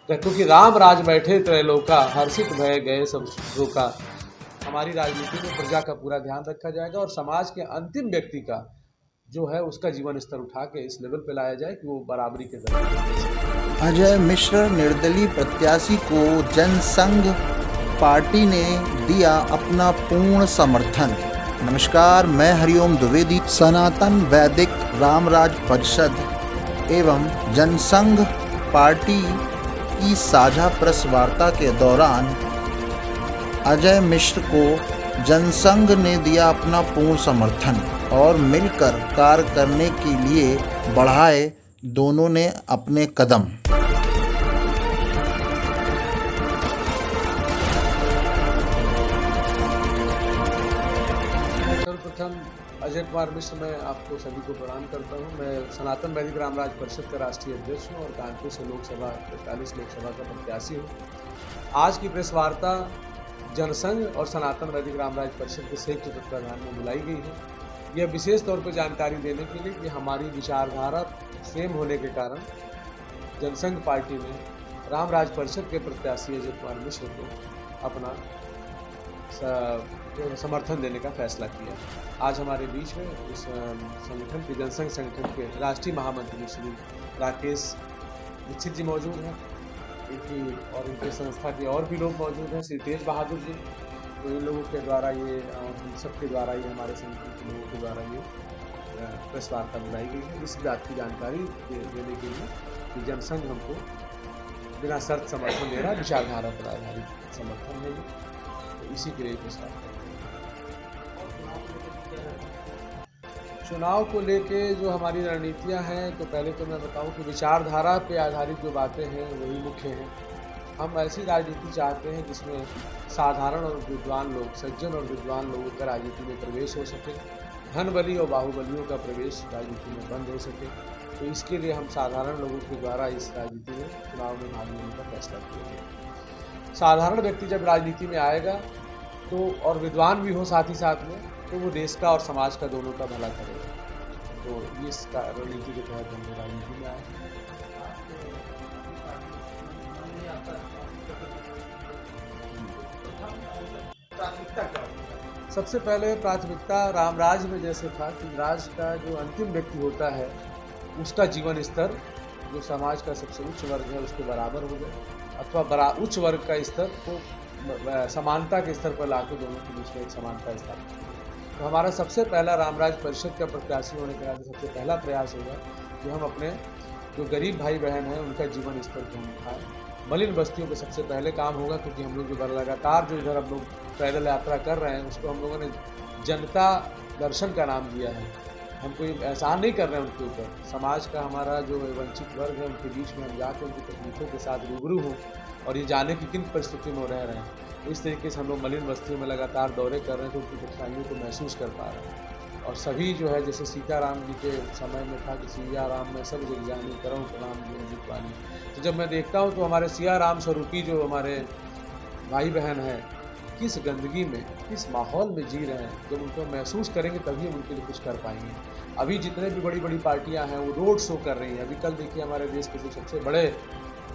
क्योंकि राम राज बैठे त्रैलोका, हर्षित भय गए सब शोका। हमारी राजनीति में प्रजा का पूरा ध्यान रखा जाएगा और समाज के अंतिम व्यक्ति का जो है उसका जीवन स्तर उठा के इस लेवल पे लाया जाए कि वो बराबरी के दर। अजय मिश्र निर्दलीय प्रत्याशी को जनसंघ पार्टी ने दिया अपना पूर्ण समर्थन। नमस्कार, मैं हरिओम द्विवेदी। सनातन वैदिक रामराज परिषद एवं जनसंघ पार्टी की साझा प्रेस वार्ता के दौरान अजय मिश्र को जनसंघ ने दिया अपना पूर्ण समर्थन और मिलकर कार्य करने के लिए बढ़ाए दोनों ने अपने कदम। सर्वप्रथम अजय कुमार मिश्र, मैं आपको सभी को प्रणाम करता हूं। मैं सनातन वैदिक रामराज परिषद का राष्ट्रीय अध्यक्ष हूं और कानपुर से लोकसभा 45 लोकसभा का प्रत्याशी हूं। आज की प्रेस वार्ता जनसंघ और सनातन वैदिक रामराज परिषद के संयुक्त तत्वाधान में बुलाई गई है। यह विशेष तौर पर जानकारी देने के लिए कि हमारी विचारधारा सेम होने के कारण जनसंघ पार्टी ने रामराज परिषद के प्रत्याशी अजय कुमार मिश्र को अपना समर्थन देने का फैसला किया। आज हमारे बीच में इस संगठन के जनसंघ संगठन के राष्ट्रीय महामंत्री श्री राकेश दीक्षित जी मौजूद हैं, और इनके संस्था के और भी लोग मौजूद हैं, श्री तेज बहादुर जी। तो इन लोगों के द्वारा ये हम सबके द्वारा ये हमारे संगठन के लोगों के द्वारा ये प्रेस वार्ता बुलाई गई है इस बात की जानकारी देने के लिए कि जनसंघ हमको बिना शर्त समर्थन दे रहा, विचारधारा पर आधारित समर्थन है। तो इसी के लिए प्रेस वार्ता। चुनाव को लेके जो हमारी रणनीतियां हैं, तो पहले तो मैं बताऊं कि विचारधारा पे आधारित जो बातें हैं वही मुख्य हैं। हम ऐसी राजनीति चाहते हैं जिसमें साधारण और विद्वान लोग, सज्जन और विद्वान लोगों का राजनीति में प्रवेश हो सके, धन बली और बाहुबलियों का प्रवेश राजनीति में बंद हो सके। तो इसके लिए हम साधारण लोगों के द्वारा इस राजनीति में चुनाव में भाग लेने का फैसला किया है। साधारण व्यक्ति जब राजनीति में आएगा तो और विद्वान भी हो साथ ही साथ में, तो वो देश का और समाज का दोनों का भला करेगा। तो इस रणनीति के तहत हम राजनीति में आए। सबसे पहले प्राथमिकता रामराज में जैसे था कि राज का जो अंतिम व्यक्ति होता है उसका जीवन स्तर जो समाज का सबसे उच्च वर्ग है उसके बराबर हो जाए, अथवा उच्च वर्ग का स्तर को समानता के स्तर पर लाके दोनों के बीच में एक समानता स्थापित की। तो हमारा सबसे पहला रामराज परिषद का प्रत्याशी होने के नाते सबसे पहला प्रयास होगा कि हम अपने जो गरीब भाई बहन हैं उनका जीवन स्तर को हम उठाएं। मलिन बस्तियों पे सबसे पहले काम होगा, क्योंकि हम लोग जो लगातार जो इधर हम लोग पैदल यात्रा कर रहे हैं उसको हम लोगों ने जनता दर्शन का नाम दिया है। हम कोई एहसान नहीं कर रहे हैं उनके ऊपर। समाज का हमारा जो वंचित वर्ग है उनके बीच में हम जाकर उनकी तकलीफों के साथ रूबरू हों और ये जाने की किन परिस्थिति में रह रहे हैं। इस तरीके से हम लोग मलिन बस्तियों में लगातार दौरे कर रहे हैं तो उनकी कठिनाइयों को महसूस कर पा रहे हैं। और सभी जो है, जैसे सीताराम जी के समय में था कि सिया राम में सब जग जानी करऊँ प्रणाम जितवानी। तो जब मैं देखता हूँ तो हमारे सिया राम स्वरूपी जो हमारे भाई बहन हैं किस गंदगी में, किस माहौल में जी रहे हैं, जब उनको महसूस करेंगे तभी हम उनके लिए कुछ कर पाएंगे। अभी जितने भी बड़ी बड़ी पार्टियां हैं वो रोड शो कर रही हैं। अभी कल देखिए हमारे देश के जो सबसे बड़े,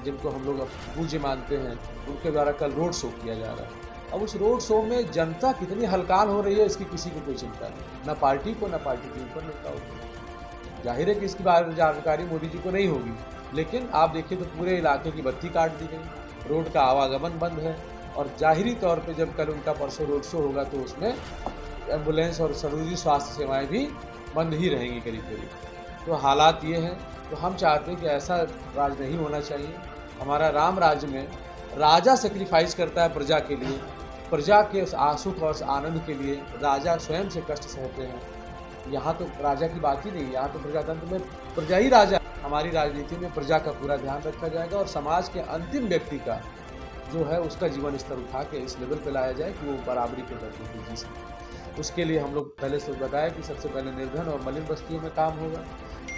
जिनको हम लोग पूज्य मानते हैं, उनके द्वारा कल रोड शो किया जा रहा है। अब उस रोड शो में जनता कितनी हलकान हो रही है इसकी किसी को कोई चिंता नहीं, ना पार्टी को ना पार्टी के ऊपर नेता को। जाहिर है कि इसकी जानकारी मोदी जी को नहीं होगी, लेकिन आप देखिए तो पूरे इलाके की बत्ती काट दी गई, रोड का आवागमन बंद है। और जाहिरी तौर पे जब कल उनका परसों रोड शो होगा तो उसमें एम्बुलेंस और जरूरी स्वास्थ्य सेवाएं भी बंद ही रहेंगी करीब करीब। तो हालात ये हैं। तो हम चाहते हैं कि ऐसा राज नहीं होना चाहिए। हमारा राम राज्य में राजा सेक्रीफाइस करता है प्रजा के लिए, प्रजा के सुख और आनंद के लिए राजा स्वयं से कष्ट सहते हैं। यहाँ तो राजा की बात ही नहीं, यहाँ तो प्रजातंत्र में प्रजा ही राजा। हमारी राजनीति में प्रजा का पूरा ध्यान रखा जाएगा और समाज के अंतिम व्यक्ति का जो है उसका जीवन स्तर उठा के इस लेवल पे लाया जाए कि वो बराबरी के दर्जे पे जी सके। उसके लिए हम लोग पहले से बताया कि सबसे पहले निर्धन और मलिन बस्तियों में काम होगा।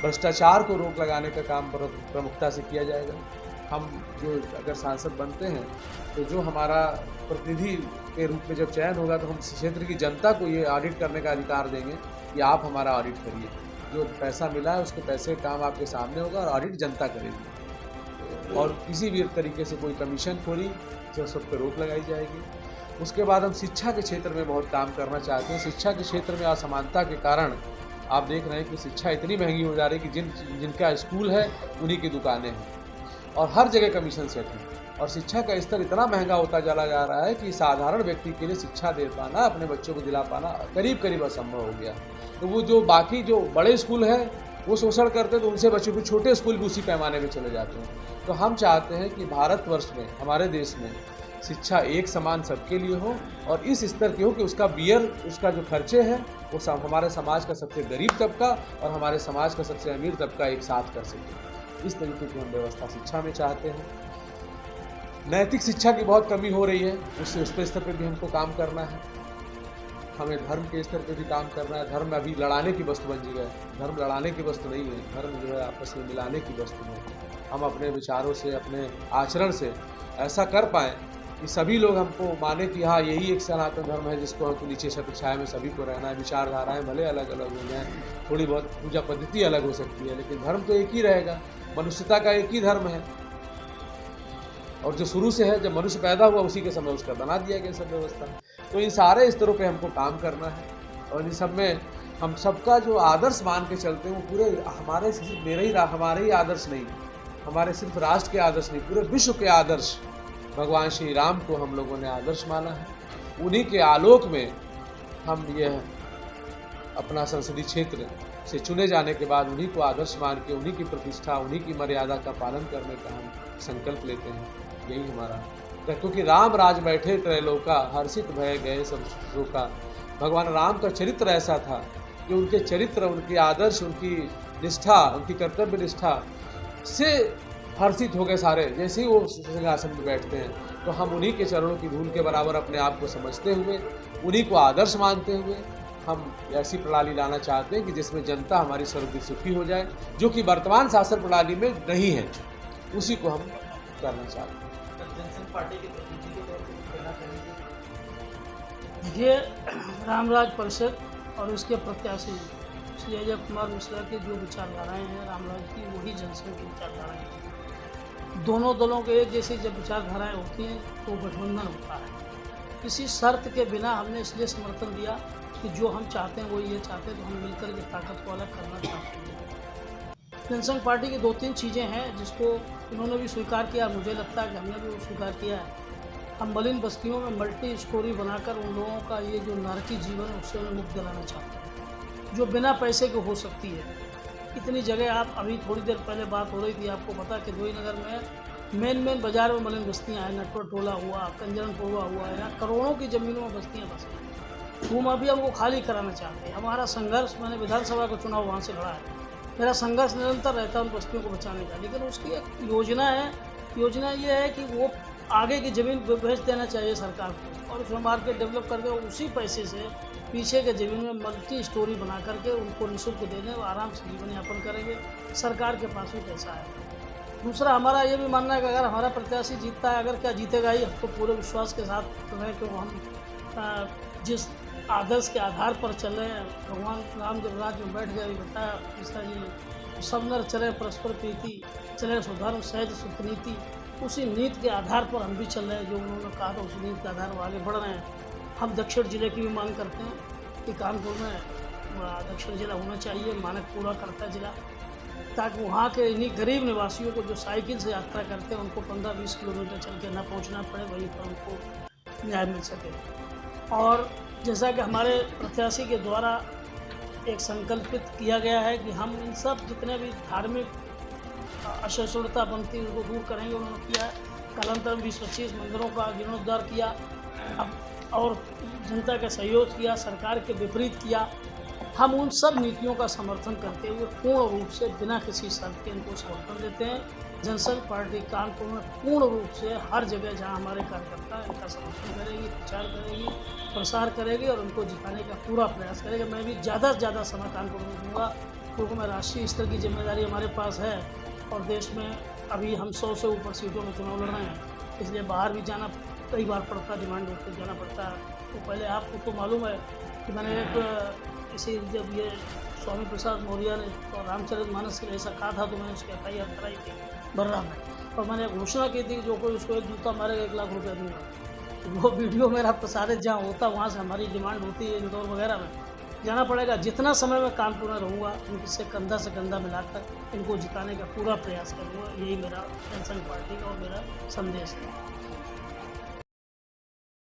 भ्रष्टाचार को रोक लगाने का काम प्रमुखता से किया जाएगा। हम जो अगर सांसद बनते हैं तो जो हमारा प्रतिनिधि के रूप में जब चयन होगा तो हम क्षेत्र की जनता को ये ऑडिट करने का अधिकार देंगे कि आप हमारा ऑडिट करिए। जो पैसा मिला है उसके पैसे का काम आपके सामने होगा और ऑडिट जनता करेगी। और किसी भी तरीके से कोई कमीशन खोरी जो सब पर रोक लगाई जाएगी। उसके बाद हम शिक्षा के क्षेत्र में बहुत काम करना चाहते हैं। शिक्षा के क्षेत्र में असमानता के कारण आप देख रहे हैं कि शिक्षा इतनी महंगी हो जा रही है कि जिनका स्कूल है उन्हीं की दुकानें हैं और हर जगह कमीशन सेट है और शिक्षा का स्तर इतना महंगा होता चला जा रहा है कि साधारण व्यक्ति के लिए शिक्षा दे पाना, अपने बच्चों को दिला पाना करीब करीब असंभव हो गया। तो वो जो बाकी जो बड़े स्कूल हैं वो शोषण करते तो उनसे बच्चों को छोटे स्कूल भी उसी पैमाने में चले जाते हैं। तो हम चाहते हैं कि भारतवर्ष में, हमारे देश में शिक्षा एक समान सबके लिए हो और इस स्तर की हो कि उसका उसका जो खर्चे हैं वो हमारे समाज का सबसे गरीब तबका और हमारे समाज का सबसे अमीर तबका एक साथ कर सके। इस तरीके की हम व्यवस्था शिक्षा में चाहते हैं। नैतिक शिक्षा की बहुत कमी हो रही है, उस स्तर पर भी हमको काम करना है। हमें धर्म के स्तर पे भी काम करना है। धर्म अभी लड़ाने की वस्तु बन गया है। धर्म लड़ाने की वस्तु नहीं है, धर्म जो है आपस में मिलाने की वस्तु है। हम अपने विचारों से, अपने आचरण से ऐसा कर पाएँ कि सभी लोग हमको माने कि हाँ यही एक सनातन धर्म है जिसको तो नीचे छत्र छाया में सभी को रहना है। विचारधाराएँ भले अलग अलग हो जाएँ, थोड़ी बहुत पूजा पद्धति अलग हो सकती है, लेकिन धर्म तो एक ही रहेगा। मनुष्यता का एक ही धर्म है और जो शुरू से है, जब मनुष्य पैदा हुआ उसी के समय उसका बना दिया गया सब व्यवस्था। तो इन सारे स्तरों पे हमको काम करना है और इन सब में हम सबका जो आदर्श मान के चलते हैं वो पूरे हमारे सिर्फ हमारे ही आदर्श नहीं, हमारे सिर्फ राष्ट्र के आदर्श नहीं, पूरे विश्व के आदर्श भगवान श्री राम को हम लोगों ने आदर्श माना है। उन्हीं के आलोक में हम यह अपना संसदीय क्षेत्र से चुने जाने के बाद उन्हीं को आदर्श मान के उन्हीं की प्रतिष्ठा, उन्हीं की मर्यादा का पालन करने का हम संकल्प लेते हैं। यही हमारा, क्योंकि राम राज बैठे त्रैलोका, हर्षित भय गए सब शोका। भगवान राम का चरित्र ऐसा था कि उनके चरित्र, उनके आदर्श, उनकी निष्ठा, उनकी कर्तव्य निष्ठा से हर्षित हो गए सारे जैसे ही वो सिंहासन में बैठते हैं। तो हम उन्हीं के चरणों की धूल के बराबर अपने आप को समझते हुए, उन्हीं को आदर्श मानते हुए हम ऐसी प्रणाली लाना चाहते हैं कि जिसमें जनता हमारी सर्वत्र सुखी हो जाए, जो कि वर्तमान शासन प्रणाली में नहीं है, उसी को हम करना चाहते हैं। जनसंघ पार्टी के प्रतिनिधि के तौर पर कहना चाहेंगे? ये रामराज परिषद और उसके प्रत्याशी श्री अजय कुमार मिश्रा की जो विचारधाराएं हैं रामराज की, वही जनसंघ की विचारधाराएं हैं। दोनों दलों के एक जैसी जब विचारधाराएं होती हैं तो गठबंधन होता है। किसी शर्त के बिना हमने इसलिए समर्थन दिया कि जो हम चाहते हैं वो ये चाहते हैं, तो हम मिलकर के ताकत को अलग करना चाहते हैं। जनसंघ पार्टी की 2-3 चीज़ें हैं जिसको उन्होंने भी स्वीकार किया, मुझे लगता है कि हमने भी वो स्वीकार किया है। हम मलिन बस्तियों में मल्टी स्टोरी बनाकर उन लोगों का ये जो नारकी जीवन है उससे उन्हें मुक्त दिलाना चाहते हैं, जो बिना पैसे के हो सकती है। इतनी जगह आप अभी थोड़ी देर पहले बात हो रही थी, आपको पता कि दोईनगर में मेन बाजार में मलिन बस्तियाँ हैं, नटवर टोला हुआ, कंजरनपुरवा हुआ, यहाँ करोड़ों की ज़मीनों में बस्तियाँ बस हैं। वो अभी हमको खाली कराना चाहते हैं। हमारा संघर्ष, मैंने विधानसभा का चुनाव वहाँ से लड़ा है, मेरा संघर्ष निरंतर रहता है उन बस्तियों को बचाने का। लेकिन उसकी एक योजना है, योजना ये है कि वो आगे की ज़मीन बेच देना चाहिए सरकार को और उसमें मार्केट डेवलप करके उसी पैसे से पीछे के ज़मीन में मल्टी स्टोरी बना करके उनको निःशुल्क देने, वो आराम से जीवन यापन करेंगे। सरकार के पास भी पैसा है। दूसरा, हमारा ये भी मानना है कि अगर हमारा प्रत्याशी जीतता है, अगर क्या जीतेगा ही, तो पूरे विश्वास के साथ रहे कि हम जिस आदर्श के आधार पर चले, भगवान राम जब राज्य में बैठ गए, बताया कृष्णा जी, सब नर चले परस्पर प्रीति, चले सुधर्म सहज सुतनीति, उसी नीति के आधार पर हम भी चल रहे हैं। जो उन्होंने कहा था उसी नीति के आधार पर आगे बढ़ रहे हैं। हम दक्षिण जिले की भी मांग करते हैं कि कानपुर में दक्षिण जिला होना चाहिए, मानक पूरा करता जिला, ताकि वहाँ के इन्हीं गरीब निवासियों को जो साइकिल से यात्रा करते हैं उनको 15-20 किलोमीटर चल के ना पहुँचना पड़े, वहीं पर उनको न्याय मिल सके। और जैसा कि हमारे प्रत्याशी के द्वारा एक संकल्पित किया गया है कि हम इन सब जितने भी धार्मिक असहिष्णुता बनती है उनको दूर करेंगे, उन्होंने किया है। कालांतर में 20-25 मंदिरों का जीर्णोद्धार किया और जनता का सहयोग किया, सरकार के विपरीत किया। हम उन सब नीतियों का समर्थन करते हुए पूर्ण रूप से बिना किसी शर्त के इनको समर्थन देते हैं। जनसंघ पार्टी कानपुर में पूर्ण रूप से हर जगह जहां हमारे कार्यकर्ता इनका समर्थन करेगी, प्रचार करेगी, प्रसार करेगी और उनको जिताने का पूरा प्रयास करेगी। मैं भी ज़्यादा से ज़्यादा समय कानपुर में दूँगा, क्योंकि मैं राष्ट्रीय स्तर की जिम्मेदारी हमारे पास है और देश में अभी हम 100 से ऊपर सीटों में चुनाव लड़ रहे हैं, इसलिए बाहर भी जाना कई बार पड़ता, डिमांड होकर जाना पड़ता है। तो पहले आपको तो मालूम है कि मैंने एक इसी जब ये स्वामी प्रसाद मौर्य ने और रामचरितमानस के ऐसा कहा था तो मैंने उसकी FIR कराई थी बर्रा में। और मैंने घोषणा की थी कि जो कोई उसको एक जूता मारेगा 1 लाख रुपया दूंगा। वो वीडियो मेरा प्रसारित जहाँ होता वहाँ से हमारी डिमांड होती है इंदौर वगैरह में जाना पड़ेगा। जितना समय मैं कानपुर में रहूँगा इनसे कंधा मिलाकर इनको जिताने का पूरा प्रयास करूँगा। यही मेरा जनसंघ पार्टी का और मेरा संदेश है।